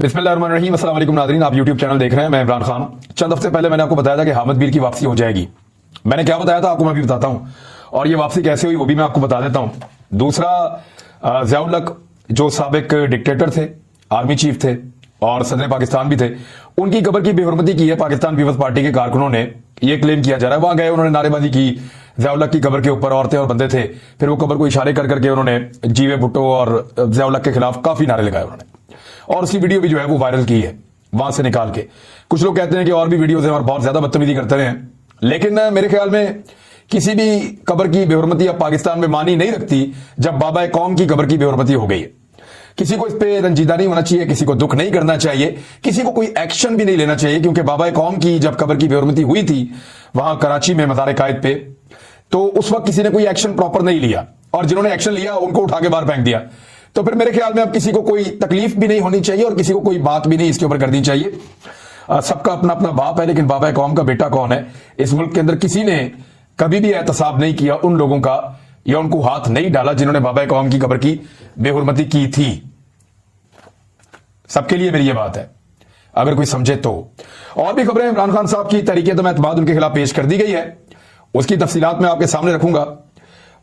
बिस्मिल्लाहिर्रहमानिर्रहीम, अस्सलाम वालेकुम नाज़रीन। आप यूट्यूब चैनल देख रहे हैं। मैं इमरान खान। चंद हफ्ते पहले मैंने आपको बताया था कि हामिद मीर की वापसी हो जाएगी। मैंने क्या बताया था आपको मैं भी बताता हूं, और ये वापसी कैसे हुई वो भी मैं आपको बता देता हूं। दूसरा, ज़ियाउल हक जो साबिक डिक्टेटर थे, आर्मी चीफ थे और सदर पाकिस्तान भी थे, उनकी कब्र की बेहुरमती की है पाकिस्तान पीपल्स पार्टी के कारकुनों ने। ये क्लेम किया जा रहा है। वहां गए, उन्होंने नारेबाजी की, ज़ियाउल हक की कब्र के ऊपर औरतें और बंदे थे। फिर वो कब्र को इशारे कर करके उन्होंने जीवे भुट्टो और ज़ियाउल हक के खिलाफ काफी नारे लगाए उन्होंने, और उसकी वीडियो भी जो है वो वायरल की है वहां से निकाल के। कुछ लोग कहते हैं कि और भी वीडियोज हैं और बहुत ज्यादा बदतमीजी करते रहे हैं, लेकिन मेरे ख्याल में किसी भी कब्र की बेहुरमती अब पाकिस्तान में मानी नहीं रखती जब बाबा कौम की कब्र की बेहुरमती हो गई है। किसी को इस पे रंजीदा नहीं होना चाहिए, किसी को दुख नहीं करना चाहिए, किसी को कोई एक्शन भी नहीं लेना चाहिए, क्योंकि बाबा कौम की जब कब्र की बेहुरमती हुई थी वहां कराची में मज़ार कायद पे, तो उस वक्त किसी ने कोई एक्शन प्रॉपर नहीं लिया, और जिन्होंने एक्शन लिया उनको उठा के बाहर फेंक दिया। तो फिर मेरे ख्याल में अब किसी को कोई तकलीफ भी नहीं होनी चाहिए और किसी को कोई बात भी नहीं इसके ऊपर करनी चाहिए। सबका अपना अपना बाप है, लेकिन बाबा कौम का बेटा कौन है? इस मुल्क के अंदर किसी ने कभी भी एहतसाब नहीं किया उन लोगों का, या उनको हाथ नहीं डाला जिन्होंने बाबा कौम की कब्र की बेहुरमती की थी। सबके लिए मेरी ये बात है, अगर कोई समझे तो। और भी खबरें इमरान खान साहब की तहरीक एतमाद उनके खिलाफ पेश कर दी गई है, उसकी तफसीलात मैं आपके सामने रखूंगा।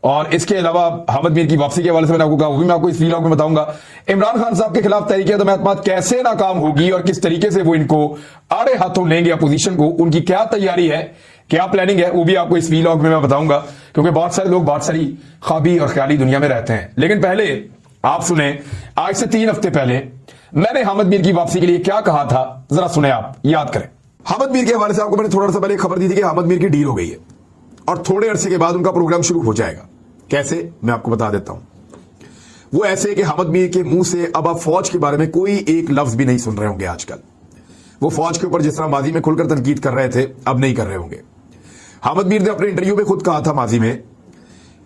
और इसके अलावा हामिद मीर की वापसी के हवाले से मैंने आपको कहा, वो भी मैं आपको इस वीलॉग में बताऊंगा। इमरान खान साहब के खिलाफ तहरीक एतमाद कैसे नाकाम होगी और किस तरीके से वो इनको आड़े हाथों लेंगे अपोजिशन को, उनकी क्या तैयारी है, क्या प्लानिंग है, वो भी आपको इस वीलॉग में मैं बताऊंगा। क्योंकि बहुत सारे लोग बहुत सारी ख्वाबी और ख्याली दुनिया में रहते हैं। लेकिन पहले आप सुने, आज से 3 हफ्ते पहले मैंने हामिद मीर की वापसी के लिए क्या कहा था, जरा सुने, आप याद करें। हामिद मीर के हवाले से आपको मैंने थोड़ा सा पहले खबर दी थी कि हामिद मीर की डील हो गई है और थोड़े अरसे के बाद उनका प्रोग्राम शुरू हो जाएगा। कैसे, मैं आपको बता देता हूं। वो ऐसे कि हामिद मीर के मुंह से अब आप फौज के बारे में कोई एक लफ्ज भी नहीं सुन रहे होंगे आजकल। वो फौज के ऊपर जिस तरह माजी में खुलकर तनकीद कर रहे थे, अब नहीं कर रहे होंगे। हामिद मीर ने अपने इंटरव्यू में खुद कहा था माजी में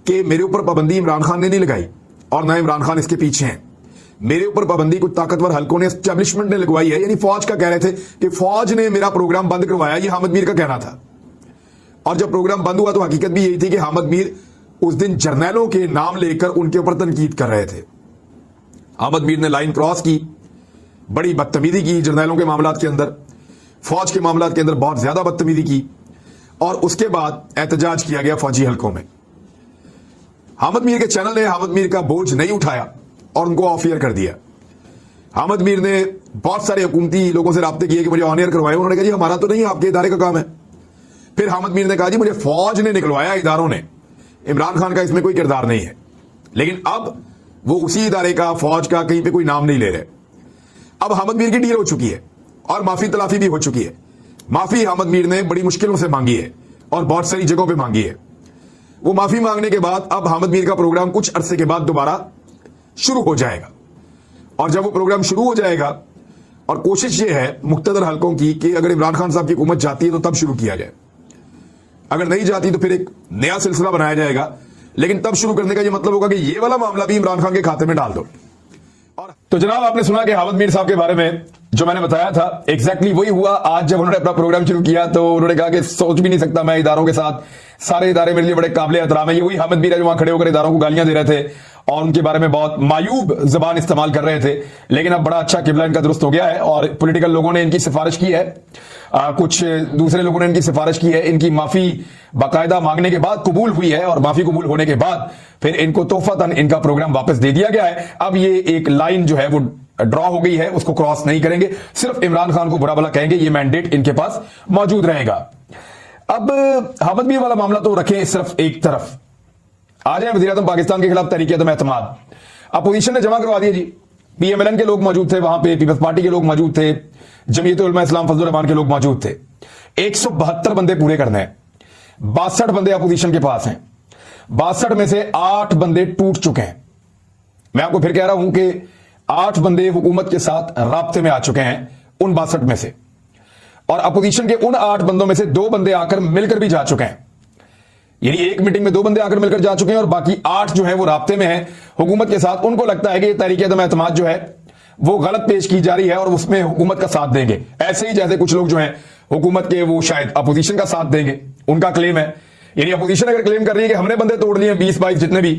कि मेरे ऊपर पाबंदी इमरान खान ने नहीं लगाई और ना इमरान खान इसके पीछे हैं। मेरे ऊपर पाबंदी कुछ ताकतवर हलकों ने, एस्टेब्लिशमेंट ने लगवाई है। यानी फौज का कह रहे थे कि फौज ने मेरा प्रोग्राम बंद करवाया, ये हामिद मीर का कहना था। और जब प्रोग्राम बंद हुआ तो हकीकत भी यही थी कि हामिद मीर उस दिन जर्नैलों के नाम लेकर उनके ऊपर तनकीद कर रहे थे। हामिद मीर ने लाइन क्रॉस की, बड़ी बदतमीजी की जर्नैलों के मामलात के अंदर, फौज के मामलात के अंदर बहुत ज्यादा बदतमीजी की, और उसके बाद एहतजाज किया गया फौजी हलकों में। हामिद मीर के चैनल ने हामिद मीर का बोझ नहीं उठाया और उनको ऑफ एयर कर दिया। हामिद मीर ने बहुत सारे हुकूमती लोगों से राब्ते किए कि मुझे ऑन एयर करवाए। उन्होंने कहा जी हमारा तो नहीं, आपके इदारे का काम है। फिर हामिद मीर ने कहा जी मुझे फौज ने निकलवाया, इदारों ने, इमरान खान का इसमें कोई किरदार नहीं है। लेकिन अब वो उसी इदारे का, फौज का, कहीं पे कोई नाम नहीं ले रहे। अब हामिद मीर की डील हो चुकी है और माफी तलाफी भी हो चुकी है। माफी हामिद मीर ने बड़ी मुश्किलों से मांगी है और बहुत सारी जगहों पे मांगी है। वो माफी मांगने के बाद अब हामिद मीर का प्रोग्राम कुछ अरसे के बाद दोबारा शुरू हो जाएगा। और जब वो प्रोग्राम शुरू हो जाएगा, और कोशिश ये है मुख्तदर हलकों की कि अगर इमरान खान साहब की हुकूमत जाती है तो तब शुरू किया जाए, अगर नहीं जाती तो फिर एक नया सिलसिला बनाया जाएगा। लेकिन तब शुरू करने का ये मतलब होगा कि ये वाला मामला भी इमरान खान के खाते में डाल दो। और तो जनाब, आपने सुना कि हामिद मीर साहब के बारे में जो मैंने बताया था एग्जैक्टली वही हुआ। आज जब उन्होंने अपना प्रोग्राम शुरू किया तो उन्होंने कहा कि सोच भी नहीं सकता मैं इदारों के साथ, सारे इदारे मेरे लिए बड़े काबिल एहतराम है। ये वही हामिद मीर है जो वहां खड़े होकर इदारों को गालियां दे रहे थे और उनके बारे में बहुत मायूब जबान इस्तेमाल कर रहे थे। लेकिन अब बड़ा अच्छा किबला इनका दुरुस्त हो गया है और पॉलिटिकल लोगों ने इनकी सिफारिश की है, कुछ दूसरे लोगों ने इनकी सिफारिश की है। इनकी माफी बाकायदा मांगने के बाद कबूल हुई है और माफी कबूल होने के बाद फिर इनको तोहफतन इनका प्रोग्राम वापस दे दिया गया है। अब ये एक लाइन जो है वो ड्रॉ हो गई है, उसको क्रॉस नहीं करेंगे, सिर्फ इमरान खान को बुरा भला कहेंगे, ये मैंडेट इनके पास मौजूद रहेगा। अब हामिद मीर वाला मामला तो रखें सिर्फ एक तरफ, आ जाए वज़ीर-ए-आज़म पाकिस्तान के खिलाफ तहरीक एतमाद। अपोजिशन ने जमा करवा दिया जी, पीएमएलएन के लोग मौजूद थे वहां पे, पीपल्स पार्टी के लोग मौजूद थे, जमीयत उलमा इस्लाम फजलुर रहमान के लोग मौजूद थे। 172 बंदे पूरे करने हैं, 62 बंदे अपोजिशन के पास हैं, 62 में से 8 बंदे टूट चुके हैं। मैं आपको फिर कह रहा हूं कि 8 बंदे हुकूमत के साथ राब्ते में आ चुके हैं उन 62 में से, और अपोजिशन के उन 8 बंदों में से 2 बंदे आकर मिलकर भी जा चुके हैं। यानी एक मीटिंग में 2 बंदे आकर मिलकर जा चुके हैं और बाकी 8 जो है वो राब्ते में हैं हुकूमत के साथ। उनको लगता है कि ये तहरीक एतमाद जो है वो गलत पेश की जा रही है और उसमें हुकूमत का साथ देंगे। ऐसे ही जैसे कुछ लोग जो हैं हुकूमत के वो शायद अपोजिशन का साथ देंगे, उनका क्लेम है। यानी अपोजिशन अगर क्लेम कर रही है कि हमने बंदे तोड़ लिए 20-22 जितने भी,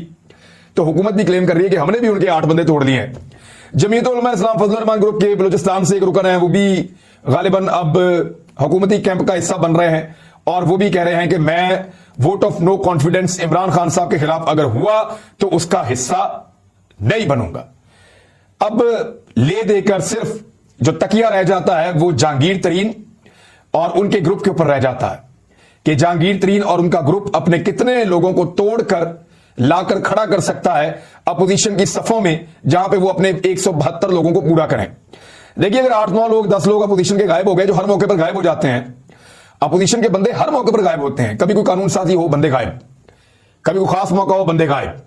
तो हुकूमत भी क्लेम कर रही है कि हमने भी उनके 8 बंदे तोड़ लिए हैं। जमीयत उलमा इस्लाम फजल रहमान ग्रुप के बलूचिस्तान से एक रुकन है, वो भी गालिबन अब हुकूमती कैंप का हिस्सा बन रहे हैं और वो भी कह रहे हैं कि मैं vote of no confidence Imran Khan साहब के खिलाफ अगर हुआ तो उसका हिस्सा नहीं बनूंगा। अब ले देकर सिर्फ जो तकिया रह जाता है वो जहांगीर तरीन और उनके ग्रुप के ऊपर रह जाता है कि जहांगीर तरीन और उनका ग्रुप अपने कितने लोगों को तोड़कर लाकर खड़ा कर सकता है अपोजिशन की सफों में, जहां पे वो अपने 172 लोगों को पूरा करें। देखिए, अगर 8-9 लोग 10 लोग अपोजिशन के गायब हो गए, जो हर मौके पर गायब हो जाते हैं, अपोजिशन के बंदे हर मौके पर गायब होते हैं, कभी कोई कानून साजी हो बंदे गायब, कभी कोई खास मौका हो बंदे गायब,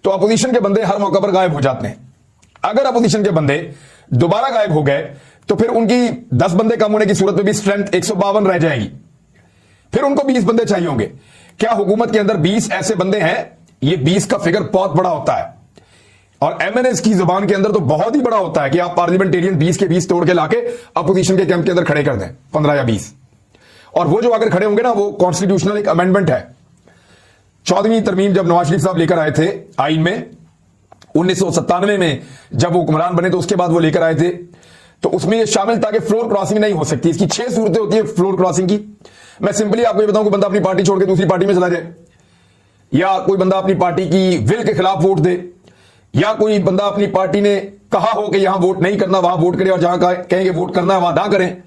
तो अपोजिशन के बंदे हर मौके पर गायब हो जाते हैं। अगर अपोजिशन के बंदे दोबारा गायब हो गए तो फिर उनकी 10 बंदे कम होने की सूरत में भी स्ट्रेंथ 152 रह जाएगी, फिर उनको 20 बंदे चाहिए होंगे। क्या हुकूमत के अंदर 20 ऐसे बंदे हैं? ये 20 का फिगर बहुत बड़ा होता है और एमएनएस की जुबान के अंदर तो बहुत ही बड़ा होता है कि आप पार्लियामेंटेरियन 20 के 20 तोड़ के लाके अपोजिशन के कैंप के अंदर खड़े कर दें, 15 या 20। और वो जो अगर खड़े होंगे ना, वो कॉन्स्टिट्यूशनल एक अमेंडमेंट है। 14वीं तरमीम जब नवाज शरीफ साहब लेकर आए थे आइन में 1997 में, जब वो हुक्मरान बने तो उसके बाद वो लेकर आए थे, तो उसमें ये शामिल था कि फ्लोर क्रॉसिंग नहीं हो सकती। इसकी 6 सूरतें होती है फ्लोर क्रॉसिंग की। मैं सिंपली आपको ये बताऊं कि बंदा अपनी पार्टी छोड़ के दूसरी पार्टी में चला जाए, या कोई बंदा अपनी पार्टी की विल के खिलाफ वोट दे, या कोई बंदा अपनी पार्टी ने कहा हो कि यहां वोट नहीं करना वहां वोट करे और जहां कहेंगे वोट करना है वहां ना करें।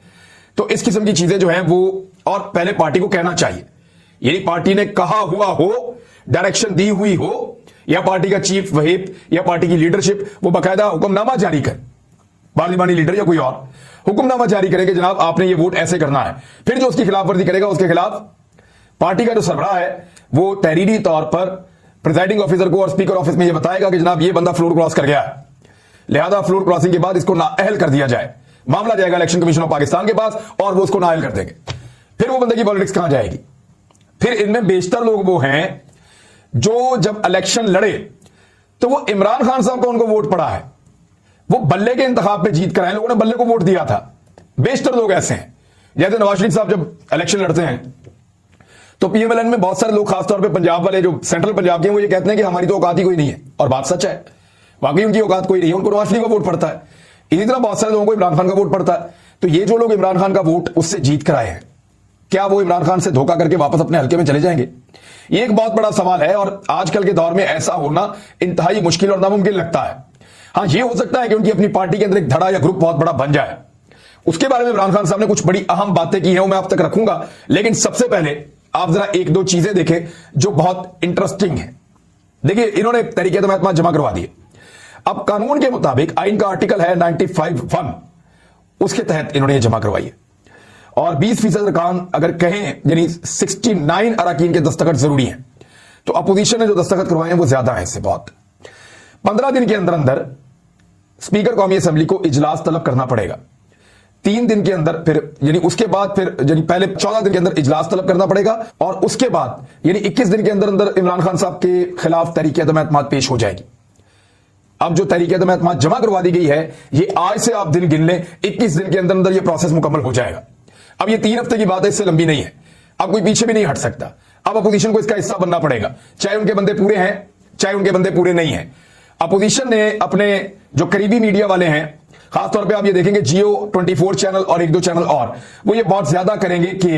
तो इस किस्म की चीजें जो हैं वो, और पहले पार्टी को कहना चाहिए, यानी पार्टी ने कहा हुआ हो, डायरेक्शन दी हुई हो, या पार्टी का चीफ व्हिप या पार्टी की लीडरशिप वो बाकायदा हुक्मनामा जारी कर, पार्लिमानी लीडर या कोई और हुक्मनामा जारी करे कि जनाब आपने ये वोट ऐसे करना है। फिर जो उसकी खिलाफवर्जी करेगा उसके खिलाफ पार्टी का जो सरबराह है वो तहरीरी तौर पर प्रिजाइडिंग ऑफिसर को और स्पीकर ऑफिस में ये बताएगा कि जनाब ये बंदा फ्लोर क्रॉस कर गया है, लिहाजा फ्लोर क्रॉसिंग के बाद इसको नाअहल कर दिया जाए। मामला जाएगा इलेक्शन कमीशन ऑफ पाकिस्तान के पास और वो उसको नाअहल कर देंगे। फिर वो बंदे की पॉलिटिक्स कहां जाएगी? फिर इनमें बेशतर लोग वो हैं जो जब इलेक्शन लड़े तो वो इमरान खान साहब का उनको वोट पड़ा है, वो बल्ले के इंतखाब पे जीत कर आए, लोगों ने बल्ले को वोट दिया था। बेशतर लोग ऐसे हैं। जैसे नवाज शरीफ साहब जब इलेक्शन लड़ते हैं तो पीएमएलएन में बहुत सारे लोग, खासतौर पे पंजाब वाले जो सेंट्रल पंजाब के, वो ये कहते हैं कि हमारी तो औकात ही कोई नहीं है, और बात सच है, वाकई उनकी औकात कोई नहीं है, उनको नवाज शरीफ का वोट पड़ता है। इसी तरह बहुत सारे लोगों को इमरान खान का वोट पड़ता है। तो ये जो लोग इमरान खान का वोट उससे जीत कर आए हैं, क्या वो इमरान खान से धोखा करके वापस अपने हल्के में चले जाएंगे? ये एक बहुत बड़ा सवाल है और आजकल के दौर में ऐसा होना इंतहाई मुश्किल और नामुमकिन लगता है। हाँ, ये हो सकता है कि उनकी अपनी पार्टी के अंदर एक धड़ा या ग्रुप बहुत बड़ा बन जाए। उसके बारे में इमरान खान साहब ने कुछ बड़ी अहम बातें की हैं, वो मैं आप तक रखूंगा, लेकिन सबसे पहले आप जरा 1-2 चीजें देखें जो बहुत इंटरेस्टिंग है। देखिए, इन्होंने तरीके तो मैं जमा करवा दिए। अब कानून के मुताबिक आइन का आर्टिकल है 95(1), उसके तहत इन्होंने जमा करवाई है और 20% अरकान अगर कहें, यानी 69 अराकीन के दस्तखत जरूरी हैं, तो अपोजिशन ने जो दस्तखत करवाए हैं वो ज्यादा है इससे बहुत। 15 दिन के अंदर अंदर स्पीकर कौमी असेंबली को इजलास तलब करना पड़ेगा। 3 दिन के अंदर फिर, यानी उसके बाद फिर, यानी पहले 14 दिन के अंदर इजलास तलब करना पड़ेगा और उसके बाद यानी 21 दिन के अंदर अंदर इमरान खान साहब के खिलाफ तहरीक अदम एतमाद पेश हो जाएगी। अब जो तहरीक अदम एतमाद जमा करवा दी गई है, ये आज से आप दिन गिन लें, 21 दिन के अंदर अंदर ये प्रोसेस मुकम्मल हो जाएगा। अब ये 3 हफ्ते की बात है, इससे लंबी नहीं है। अब कोई पीछे भी नहीं हट सकता। अब अपोजिशन को इसका हिस्सा बनना पड़ेगा, चाहे उनके बंदे पूरे हैं चाहे उनके बंदे पूरे नहीं हैं। अपोजिशन ने अपने जो करीबी मीडिया वाले हैं, खासतौर पे आप ये देखेंगे जियो 24 चैनल और 1-2 चैनल और, वो ये बहुत ज्यादा करेंगे कि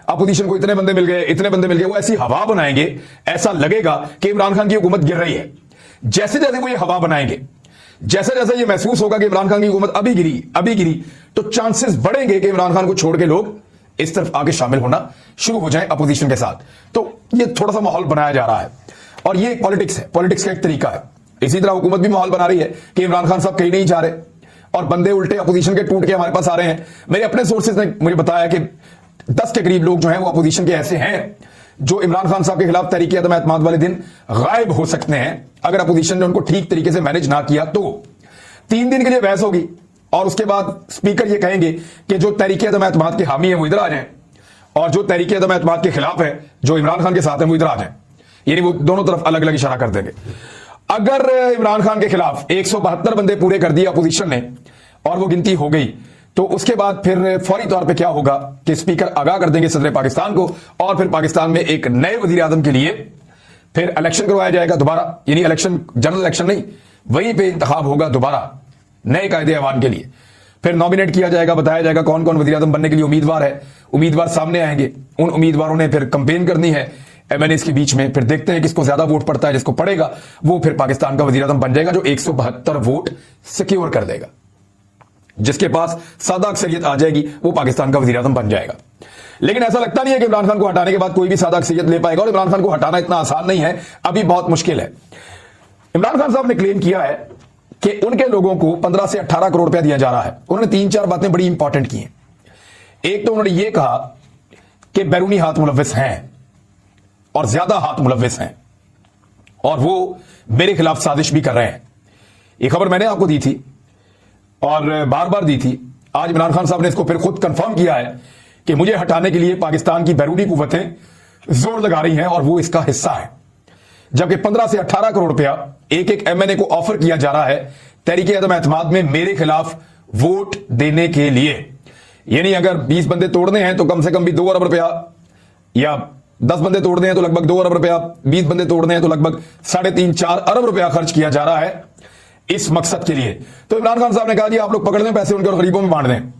अपोजिशन को इतने बंदे मिल गए, इतने बंदे मिल गए। वो ऐसी हवा बनाएंगे, ऐसा लगेगा कि इमरान खान की हुकूमत गिर रही है। जैसे जैसे वो ये हवा बनाएंगे, जैसे जैसे ये महसूस होगा कि इमरान खान की हुकूमत अभी गिरी, तो चांसेस बढ़ेंगे कि इमरान खान को छोड़ के लोग इस तरफ आगे शामिल होना शुरू हो जाए अपोजिशन के साथ। तो ये थोड़ा सा माहौल बनाया जा रहा है और ये पॉलिटिक्स है, पॉलिटिक्स का एक तरीका है। इसी तरह हुकूमत भी माहौल बना रही है कि इमरान खान साहब कहीं नहीं जा रहे और बंदे उल्टे अपोजिशन के टूट के हमारे पास आ रहे हैं। मेरे अपने सोर्सेज ने मुझे बताया कि 10 के करीब लोग जो हैं वो अपोजिशन के ऐसे हैं जो इमरान खान साहब के खिलाफ तहरीक अदम एतमाद वाले दिन गायब हो सकते हैं अगर अपोजिशन ने उनको ठीक तरीके से मैनेज ना किया। तो 3 दिन के लिए बहस होगी और उसके बाद स्पीकर ये कहेंगे कि जो तहरीक अदम एतमाद के हामी है वो इधर आ जाएं और जो तहरीक अदम एतमाद के खिलाफ है, जो इमरान खान के साथ है, वो इधर आ जाएं। यानी वो दोनों तरफ अलग अलग इशारा कर देंगे। अगर इमरान खान के खिलाफ 172 बंदे पूरे कर दिए अपोजिशन ने और वो गिनती हो गई, तो उसके बाद फिर फौरी तौर पे क्या होगा कि स्पीकर आगाह कर देंगे सदर पाकिस्तान को और फिर पाकिस्तान में एक नए वजीर आजम के लिए फिर इलेक्शन करवाया जाएगा दोबारा। यानी इलेक्शन, जनरल इलेक्शन नहीं, वहीं पे इंतखाब होगा दोबारा नए कायदे ऐवान के लिए। फिर नॉमिनेट किया जाएगा, बताया जाएगा कौन कौन वज़ीर आज़म बनने के लिए उम्मीदवार है। उम्मीदवार सामने आएंगे, उन उम्मीदवारों ने फिर कंपेन करनी है एमएनएस के बीच में। फिर देखते हैं किसको ज्यादा वोट पड़ता है, जिसको पड़ेगा वो फिर पाकिस्तान का वज़ीर आज़म बन जाएगा, जो 172 वोट सिक्योर कर देगा। जिसके पास सादा अक्सरियत आ जाएगी वो पाकिस्तान का वज़ीर आज़म बन जाएगा। लेकिन ऐसा लगता नहीं है कि इमरान खान को हटाने के बाद कोई भी सादा अक्सरियत ले पाएगा, और इमरान खान को हटाना इतना आसान नहीं है, अभी बहुत मुश्किल है। इमरान खान साहब ने क्लेम किया है कि उनके लोगों को 15 से 18 करोड़ रुपया दिया जा रहा है। उन्होंने 3-4 बातें बड़ी इंपॉर्टेंट की हैं। एक तो उन्होंने यह कहा कि बैरूनी हाथ मुलव्विस हैं और ज्यादा हाथ मुलव्विस हैं, और वो मेरे खिलाफ साजिश भी कर रहे हैं। यह खबर मैंने आपको दी थी और बार बार दी थी। आज इमरान खान साहब ने इसको फिर खुद कंफर्म किया है कि मुझे हटाने के लिए पाकिस्तान की बैरूनी कुव्वतें जोर लगा रही हैं और वो इसका हिस्सा है। जबकि 15 से 18 करोड़ रुपया एक एक एमएनए को ऑफर किया जा रहा है तहरीके अदम एतमाद में मेरे खिलाफ वोट देने के लिए। यानी अगर 20 बंदे तोड़ने हैं तो कम से कम भी 2 अरब रुपया, या 10 बंदे तोड़ने हैं तो लगभग 2 अरब रुपया, 20 बंदे तोड़ने हैं तो लगभग 3.5-4 अरब रुपया खर्च किया जा रहा है इस मकसद के लिए। तो इमरान खान साहब ने कहा जी आप लोग पकड़ लें पैसे उनके और गरीबों में बांट दें,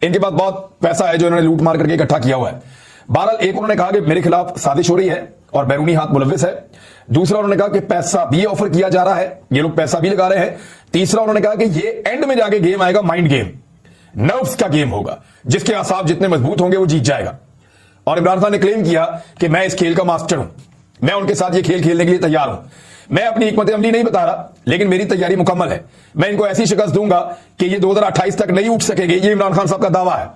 इनके पास बहुत पैसा है जो इन्होंने लूट मार करके इकट्ठा किया हुआ है। बहरहाल एक उन्होंने कहा कि मेरे खिलाफ साजिश हो रही है और बैरूनी हाथ मुलव्विस है। दूसरा उन्होंने कहा कि पैसा भी ऑफर किया जा रहा है, ये लोग पैसा भी लगा रहे हैं। तीसरा उन्होंने कहा कि ये एंड में जाके गेम आएगा माइंड गेम, नर्व्स का गेम होगा, जिसके आसाब जितने मजबूत होंगे वो जीत जाएगा। और इमरान खान ने क्लेम किया कि मैं इस खेल का मास्टर हूं, मैं उनके साथ ये खेल खेलने के लिए तैयार हूं। मैं अपनी हिकमत अमली नहीं बता रहा, लेकिन मेरी तैयारी मुकम्मल है। मैं इनको ऐसी शिकस्त दूंगा कि ये 2028 तक नहीं उठ सकेंगे। ये इमरान खान साहब का दावा है।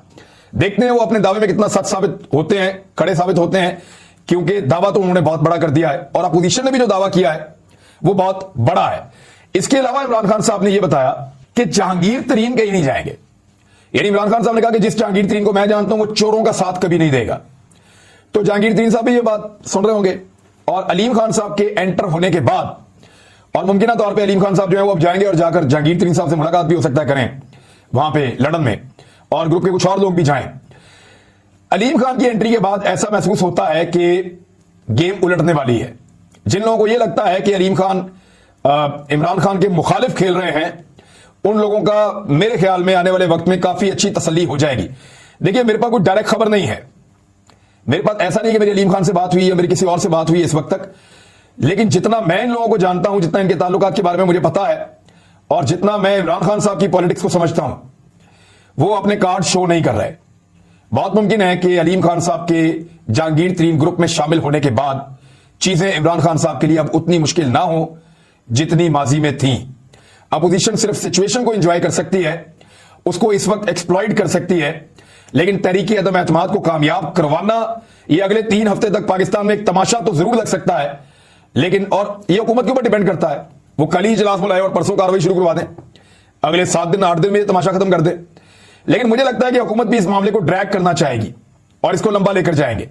देखते हैं वो अपने दावे में कितना सच साबित होते हैं, खड़े साबित होते हैं, क्योंकि दावा तो उन्होंने बहुत बड़ा कर दिया है और अपोजिशन ने भी जो दावा किया है वो बहुत बड़ा है। इसके अलावा इमरान खान साहब ने यह बताया कि जहांगीर तरीन कहीं नहीं जाएंगे। यानी इमरान खान साहब ने कहा कि जिस जहांगीर तरीन को मैं जानता हूं वो चोरों का साथ कभी नहीं देगा। तो जहांगीर तरीन साहब भी ये बात सुन रहे होंगे, और अलीम खान साहब के एंटर होने के बाद, और मुमकिन तौर पर अलीम खान साहब जो है वो अब जाएंगे और जाकर जहांगीर तरीन साहब से मुलाकात भी हो सकता है करें वहां पे लंदन में, और ग्रुप के कुछ और लोग भी जाएं। अलीम खान की एंट्री के बाद ऐसा महसूस होता है कि गेम उलटने वाली है। जिन लोगों को यह लगता है कि अलीम खान इमरान खान के मुखालिफ खेल रहे हैं, उन लोगों का मेरे ख्याल में आने वाले वक्त में काफी अच्छी तसल्ली हो जाएगी। देखिए मेरे पास कोई डायरेक्ट खबर नहीं है, मेरे पास ऐसा नहीं कि मेरी अलीम खान से बात हुई या मेरी किसी और से बात हुई इस वक्त तक, लेकिन जितना मैं इन लोगों को जानता हूं, जितना इनके ताल्लुकात के बारे में मुझे पता है, और जितना मैं इमरान खान साहब की पॉलिटिक्स को समझता हूं, वो अपने कार्ड शो नहीं कर रहे। बहुत मुमकिन है कि अलीम खान साहब के जहांगीर तरीन ग्रुप में शामिल होने के बाद चीजें इमरान खान साहब के लिए अब उतनी मुश्किल ना हो जितनी माजी में थी। अपोजिशन सिर्फ सिचुएशन को एंजॉय कर सकती है, उसको इस वक्त एक्सप्लॉइट कर सकती है, लेकिन तहरीके अदम एतमाद को कामयाब करवाना ये अगले 3 हफ्ते तक पाकिस्तान में एक तमाशा तो जरूर लग सकता है, लेकिन और ये हुकूमत के ऊपर डिपेंड करता है। वो कल ही इजलास बुलाए और परसों कार्रवाई शुरू करवा दें, अगले 7 दिन 8 दिन में तमाशा खत्म कर दे। लेकिन मुझे लगता है कि हुकूमत भी इस मामले को ड्रैग करना चाहेगी और इसको लंबा लेकर जाएंगे।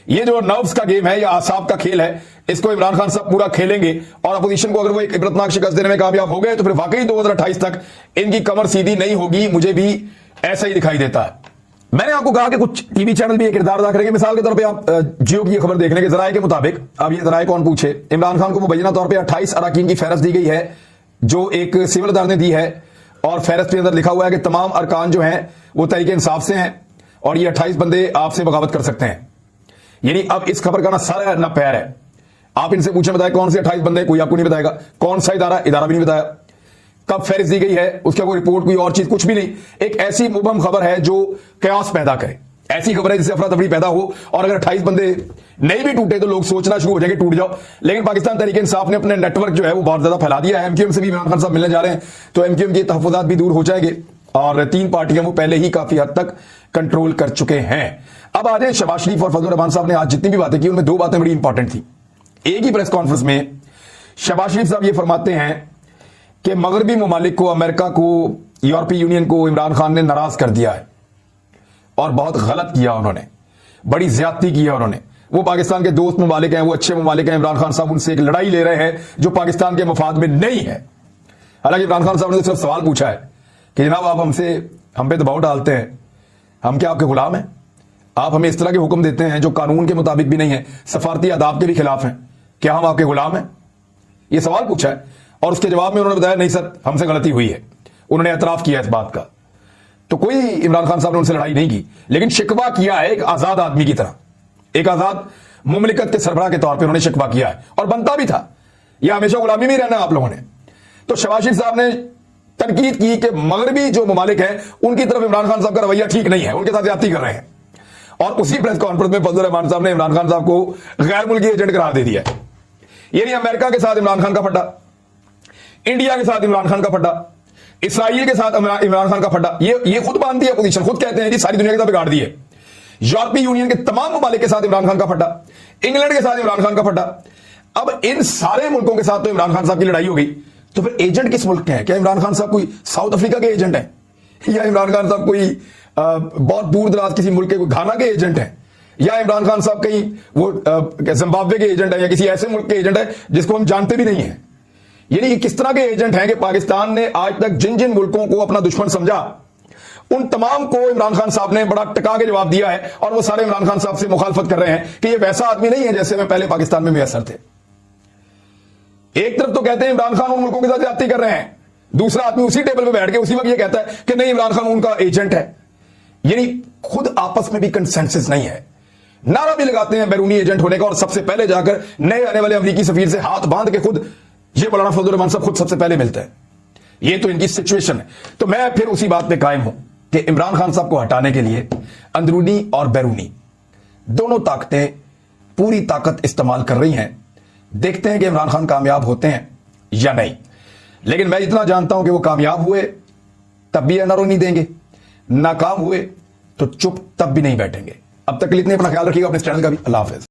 ये जो नर्व्स का गेम है या आसाब का खेल है, इसको इमरान खान साहब पूरा खेलेंगे, और अपोजिशन को अगर वो एक इबरतनाक शिकस्त देने में कामयाब हो गए तो फिर वाकई 2028 तक इनकी कमर सीधी नहीं होगी। मुझे भी ऐसा ही दिखाई देता है। मैंने आपको कहा कि कुछ टीवी चैनल भी एक किरदार अदा करेंगे। मिसाल के तौर पे आप जियो की खबर देखने के जराये के मुताबिक, अब ये जराये कौन पूछे, इमरान खान को मुबैना तौर पर 28 अरकान की फहरस्त दी गई है जो एक सिविल अदालत ने दी है, और फहरस्त के अंदर लिखा हुआ है कि तमाम अरकान जो हैं वो तहरीके इंसाफ से हैं और ये 28 बंदे आपसे बगावत कर सकते हैं। यानी अब इस खबर का ना सर है ना पैर है। आप इनसे पूछे बताए कौन से 28 बंदे, कोई आपको नहीं बताएगा। कौन सा इदारा भी नहीं बताया। कब फहरिस्त दी गई है, उसका कोई रिपोर्ट, कोई और चीज, कुछ भी नहीं। एक ऐसी मुबहम खबर है जो कयास पैदा करे। ऐसी खबर है जिससे अफरा तफरी पैदा हो, और अगर 28 बंदे नहीं भी टूटे तो लोग सोचना शुरू हो जाएंगे टूट जाओ। लेकिन पाकिस्तान तहरीक इंसाफ ने अपने नेटवर्क जो है वो बहुत ज्यादा फैला दिया है। एमक्यूएम से भी इमरान खान साहब मिलने जा रहे हैं, तो एमक्यूएम के तहफुजात भी दूर हो जाएंगे, और 3 पार्टियां वो पहले ही काफी हद तक कंट्रोल कर चुके हैं। अब आ जाए शहबाज शरीफ और फजलुर रहमान साहब ने आज जितनी भी बातें की उनमें 2 बातें बड़ी इंपॉर्टेंट थी। एक ही प्रेस कॉन्फ्रेंस में शहबाज शरीफ साहब ये फरमाते हैं कि मगरबी ममालिक को, अमेरिका को, यूरोपीय यूनियन को इमरान खान ने नाराज कर दिया है और बहुत गलत किया उन्होंने, बड़ी ज्यादती की है उन्होंने। वो पाकिस्तान के दोस्त ममालिक हैं, वो अच्छे ममालिक हैं। इमरान खान साहब उनसे एक लड़ाई ले रहे हैं जो पाकिस्तान के मफाद में नहीं है। हालांकि इमरान खान साहब ने तो सिर्फ सवाल पूछा है कि जनाब आप हम पे दबाव डालते हैं, हम क्या आपके गुलाम हैं? आप हमें इस तरह के हुक्म देते हैं जो कानून के मुताबिक भी नहीं है, सफारती आदाब के भी खिलाफ हैं, क्या हम आपके गुलाम हैं? ये सवाल पूछा है, और उसके जवाब में उन्होंने बताया नहीं सर, हमसे गलती हुई है। उन्होंने एतराफ किया इस बात का। तो कोई इमरान खान साहब ने उनसे लड़ाई नहीं की, लेकिन शिकवा किया है एक आजाद आदमी की तरह, एक आजाद मुमलिकत के सरबराह के तौर पर उन्होंने शिकवा किया है, और बनता भी था। यह हमेशा गुलामी में रहना आप लोगों ने। तो शहबाज शरीफ साहब ने तनकीद की कि मगरबी जो ममालिक हैं उनकी तरफ इमरान खान साहब का रवैया ठीक नहीं है, उनके साथ ज्यादती कर रहे हैं। और उसी प्रेस कॉन्फ्रेंस में फजल रहमान साहब ने इमरान खान साहब को गैर मुल्की एजेंट करार दे दिया। यानी अमेरिका के साथ इमरान खान का फड्डा, इंडिया के साथ इमरान खान का फड्डा, इसराइल के साथ इमरान खान का फड्डा, ये खुद बांध दिया पोजीशन, खुद कहते हैं जी सारी दुनिया के साथ बिगाड़ दिए। यूरोपीय यूनियन के तमाम ममालिक के साथ इमरान खान का फड्डा, इंग्लैंड के साथ इमरान खान का फड्डा। अब इन सारे मुल्कों के साथ तो इमरान खान साहब की लड़ाई हो गई, तो फिर एजेंट किस मुल्क के हैं? क्या इमरान खान साहब कोई साउथ अफ्रीका के एजेंट है, या इमरान खान साहब कोई बहुत दूर दराज किसी मुल्क के, घाना के एजेंट है, या इमरान खान साहब कहीं वो जिम्बाब्वे के एजेंट है, या किसी ऐसे मुल्क के एजेंट है जिसको हम जानते भी नहीं है? यानी कि किस तरह के एजेंट हैं कि पाकिस्तान ने आज तक जिन जिन मुल्कों को अपना दुश्मन समझा उन तमाम को इमरान खान साहब ने बड़ा टका के जवाब दिया है, और वो सारे इमरान खान साहब से मुखालफत कर रहे हैं कि ये वैसा आदमी नहीं है जैसे में पहले पाकिस्तान में मुयसर थे। एक तरफ तो कहते हैं इमरान खान उन मुल्कों के साथ ज्यादती कर रहे हैं, दूसरा आदमी उसी टेबल पे बैठ के उसी वक्त ये कहता है कि नहीं इमरान खान उनका एजेंट है। यानी खुद आपस में भी कंसेंसस नहीं है, नारा भी लगाते हैं बैरूनी एजेंट होने का, और सबसे पहले जाकर नए आने वाले अमरीकी सफीर से हाथ बांध के खुद ये मौलाना फजल रहमान साहब खुद सबसे पहले मिलते हैं। ये तो इनकी सिचुएशन है। तो मैं फिर उसी बात पे कायम हूं कि इमरान खान साहब को हटाने के लिए अंदरूनी और बैरूनी दोनों ताकतें पूरी ताकत इस्तेमाल कर रही हैं। देखते हैं कि इमरान खान कामयाब होते हैं या नहीं, लेकिन मैं इतना जानता हूं कि वो कामयाब हुए तब भी एनआरओ नहीं देंगे, नाकाम हुए तो चुप तब भी नहीं बैठेंगे। अब तक के लिए इतना अपना ख्याल रखिएगा, अपने चैनल का भी। अल्लाह हाफिज।